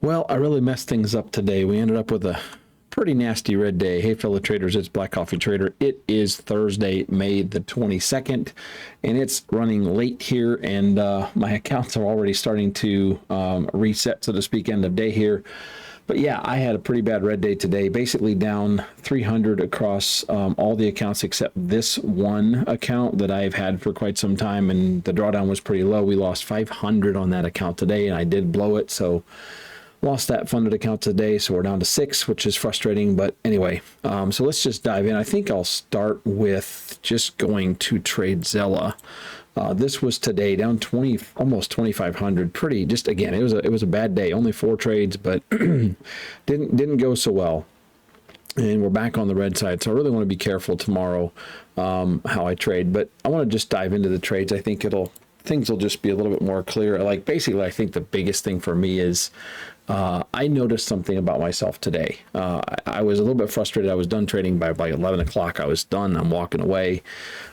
Well, I really messed things up today. We ended up with a pretty nasty red day. Hey, fellow traders, it's Black Coffee Trader. It is Thursday, May the 22nd, and it's running late here, and my accounts are already starting to reset, so to speak, end of day here. But yeah, I had a pretty bad red day today, basically down 300 across all the accounts except this one account that I've had for quite some time, and the drawdown was pretty low. We lost 500 on that account today, and I did blow it, so lost that funded account today, so we're down to 6, which is frustrating. But anyway, so let's just dive in. I think I'll start with just going to TradeZella. This was today down 20, almost 2,500. Pretty, just again, it was a bad day. Only 4 trades, but didn't go so well. And we're back on the red side, so I really want to be careful tomorrow how I trade. But I want to just dive into the trades. I think things will just be a little bit more clear. Like basically, I think the biggest thing for me is I noticed something about myself today. I was a little bit frustrated. I was done trading by 11 o'clock. I was done. I'm walking away.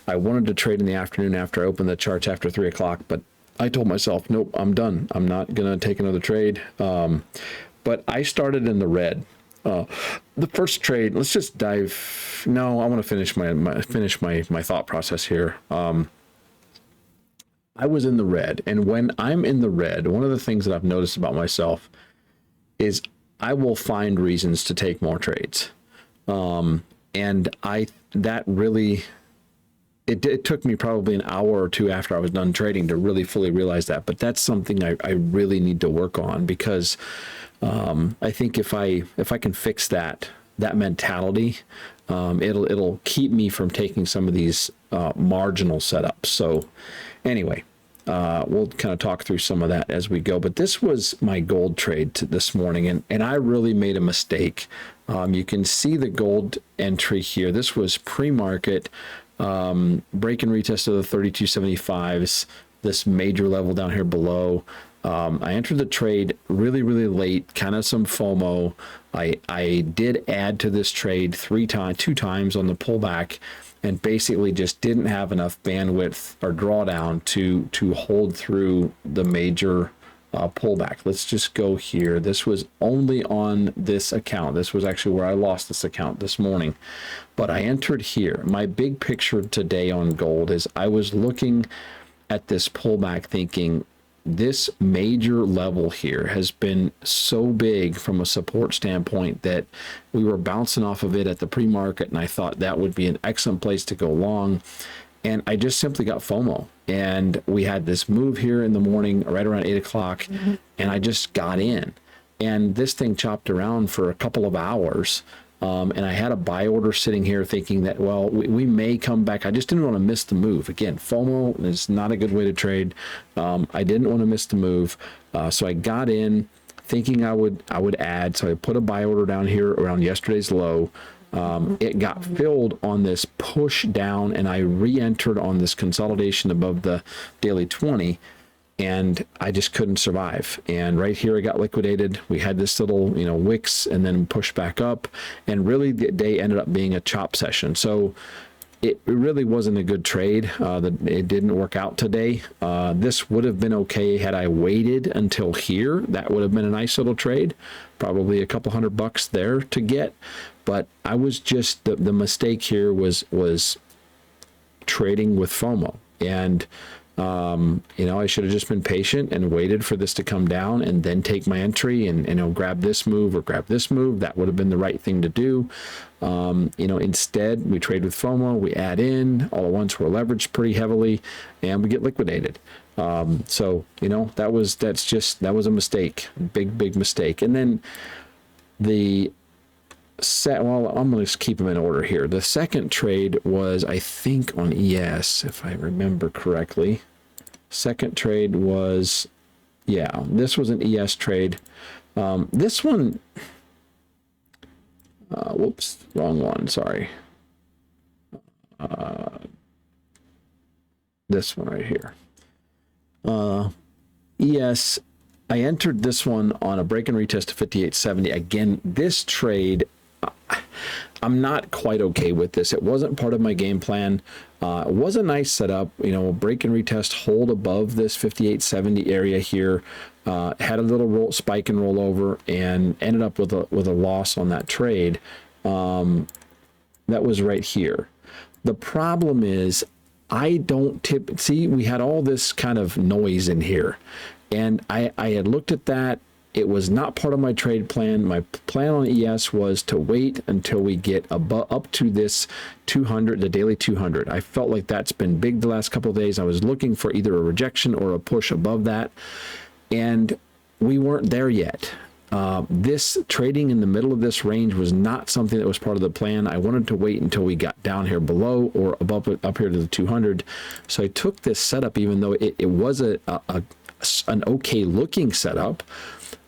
I wanted to trade in the afternoon after I opened the charts after 3 o'clock, but I told myself, nope, I'm done. I'm not going to take another trade. But I started in the red. The first trade, let's just dive. No, I want to finish my thought process here. I was in the red, and when I'm in the red, one of the things that I've noticed about myself is I will find reasons to take more trades. And that really, it took me probably an hour or two after I was done trading to really fully realize that. But that's something I really need to work on, because I think if I can fix that mentality, it'll keep me from taking some of these marginal setups. So anyway, we'll kind of talk through some of that as we go. But this was my gold trade this morning, and I really made a mistake. You can see the gold entry here. This was pre-market, break and retest of the 3275s, this major level down here below. I entered the trade really, really late, kind of some FOMO. I did add to this trade two times on the pullback, and basically just didn't have enough bandwidth or drawdown to hold through the major pullback. Let's just go here. This was only on this account. This was actually where I lost this account this morning, but I entered here. My big picture today on gold is I was looking at this pullback thinking, this major level here has been so big from a support standpoint that we were bouncing off of it at the pre-market, and I thought that would be an excellent place to go long. And I just simply got FOMO. And we had this move here in the morning, right around 8 o'clock, and I just got in. And this thing chopped around for a couple of hours. And I had a buy order sitting here thinking that, well, we may come back. I just didn't want to miss the move. Again, FOMO is not a good way to trade. I didn't want to miss the move. So I got in thinking I would add. So I put a buy order down here around yesterday's low. It got filled on this push down, and I re-entered on this consolidation above the daily 20. And I just couldn't survive. And right here, I got liquidated. We had this little, wicks and then push back up. And really, the day ended up being a chop session. So it really wasn't a good trade. It didn't work out today. This would have been okay had I waited until here. That would have been a nice little trade. Probably a couple $100 there to get. But I was just, the mistake here was trading with FOMO. And I should have just been patient and waited for this to come down and then take my entry and grab this move or grab this move. That would have been the right thing to do. Instead, we trade with FOMO, we add in all at once, we're leveraged pretty heavily, and we get liquidated. That was a mistake, big mistake. And then I'm going to keep them in order here. The second trade was, I think, on ES, if I remember correctly. Second trade was, this was an ES trade. This one, whoops, wrong one, sorry. This one right here. ES, I entered this one on a break and retest of 58.70. Again, this trade, I'm not quite okay with this. It wasn't part of my game plan. It was a nice setup, break and retest, hold above this 58.70 area here. Had a little spike and roll over and ended up with a loss on that trade. That was right here. The problem is I don't see, we had all this kind of noise in here, and I had looked at that. It was not part of my trade plan. My plan on ES was to wait until we get up to this 200, the daily 200. I felt like that's been big the last couple of days. I was looking for either a rejection or a push above that, and we weren't there yet. This trading in the middle of this range was not something that was part of the plan. I wanted to wait until we got down here below or above up here to the 200. So I took this setup, even though it was an okay looking setup,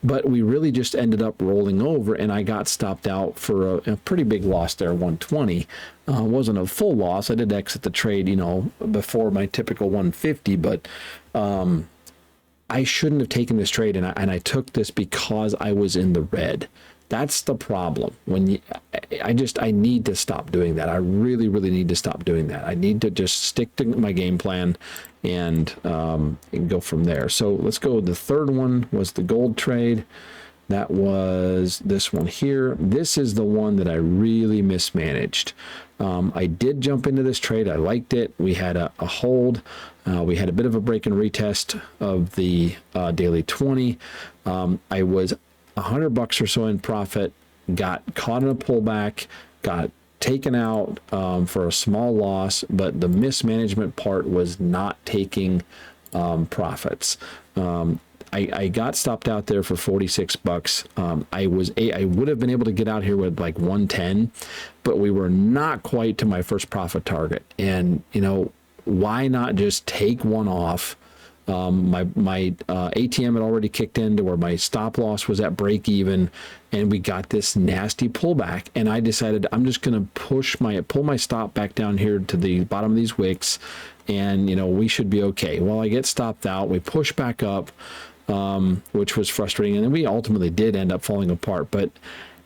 but we really just ended up rolling over, and I got stopped out for a pretty big loss there, 120. Wasn't a full loss. I did exit the trade, before my typical 150, but I shouldn't have taken this trade, and I took this because I was in the red. That's the problem. I need to stop doing that. I really, really need to stop doing that. I need to just stick to my game plan and go from there. So let's go. The third one was the gold trade. That was this one here. This is the one that I really mismanaged. I did jump into this trade. I liked it. We had a hold. We had a bit of a break and retest of the daily 20. I was $100 or so in profit, got caught in a pullback, got taken out for a small loss, but the mismanagement part was not taking profits. I got stopped out there for $46. I would have been able to get out here with like 110, but we were not quite to my first profit target. And why not just take one off? My ATM had already kicked in to where my stop loss was at break even, and we got this nasty pullback. And I decided I'm just going to pull my stop back down here to the bottom of these wicks, and we should be okay. Well, I get stopped out. We push back up, which was frustrating, and then we ultimately did end up falling apart. But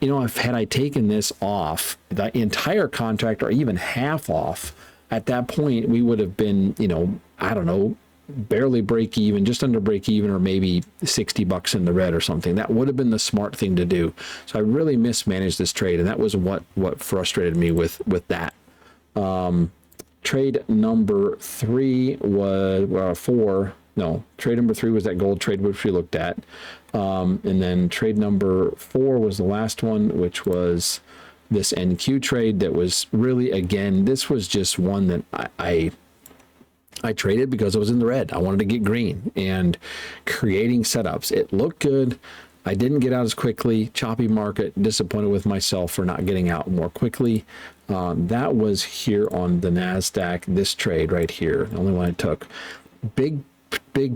had I taken this off, the entire contract or even half off, at that point we would have been, I don't know, barely break even, just under break even, or maybe $60 in the red or something. That would have been the smart thing to do. So I really mismanaged this trade, and that was what frustrated me with that. Trade number 3 was trade number 3 was that gold trade which we looked at, and then trade number 4 was the last one, which was this NQ trade. That was really, again, this was just one that I traded because I was in the red. I wanted to get green and creating setups. It looked good. I didn't get out as quickly. Choppy market. Disappointed with myself for not getting out more quickly. That was here on the NASDAQ. This trade right here, the only one I took. Big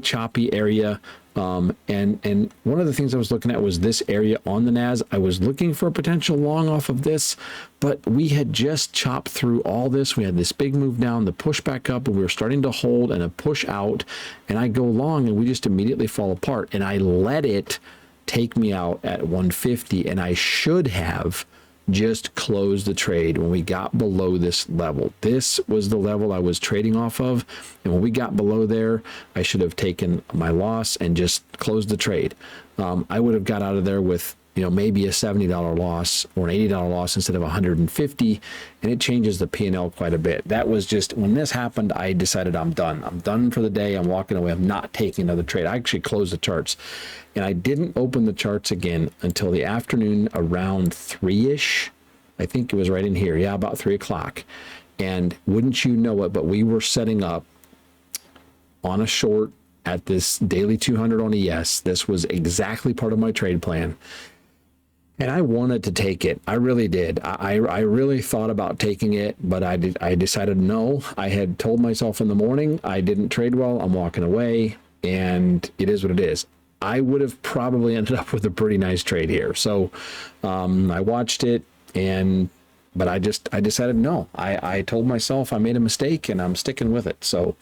choppy area. And one of the things I was looking at was this area on the NAS. I was looking for a potential long off of this, but we had just chopped through all this. We had this big move down, the push back up, and we were starting to hold and a push out, and I go long and we just immediately fall apart, and I let it take me out at 150, and I should have just closed the trade when we got below this level. This was the level I was trading off of, and when we got below there, I should have taken my loss and just closed the trade. I would have got out of there with maybe a $70 loss or an $80 loss instead of 150, and it changes the P&L quite a bit. That was just, when this happened, I decided I'm done. I'm done for the day. I'm walking away. I'm not taking another trade. I actually closed the charts, and I didn't open the charts again until the afternoon around 3-ish. I think it was right in here. Yeah, about 3 o'clock. And wouldn't you know it, but we were setting up on a short at this daily 200 on ES. This was exactly part of my trade plan. And I wanted to take it. I really did. I really thought about taking it, but I decided no. I had told myself in the morning, I didn't trade well. I'm walking away, and it is what it is. I would have probably ended up with a pretty nice trade here. So I watched it, but I decided no. I told myself I made a mistake, and I'm sticking with it. So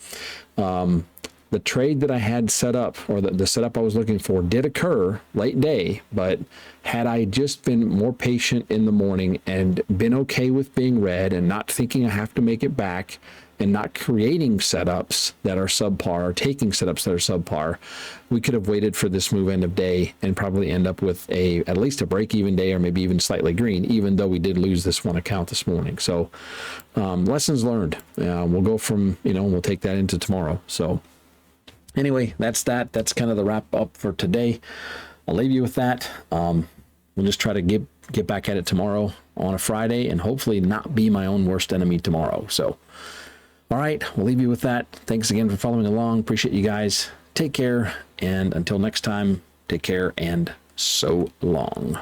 the trade that I had set up, or the setup I was looking for, did occur late day, but had I just been more patient in the morning and been okay with being red and not thinking I have to make it back, and not creating setups that are subpar or taking setups that are subpar, we could have waited for this move end of day and probably end up with at least a break even day, or maybe even slightly green, even though we did lose this one account this morning. So lessons learned. We'll go from, we'll take that into tomorrow. So anyway, that's kind of the wrap up for today. I'll leave you with that. We'll just try to get back at it tomorrow on a Friday, and hopefully not be my own worst enemy tomorrow. So, all right, we'll leave you with that. Thanks again for following along. Appreciate you guys. Take care. And until next time, take care and so long.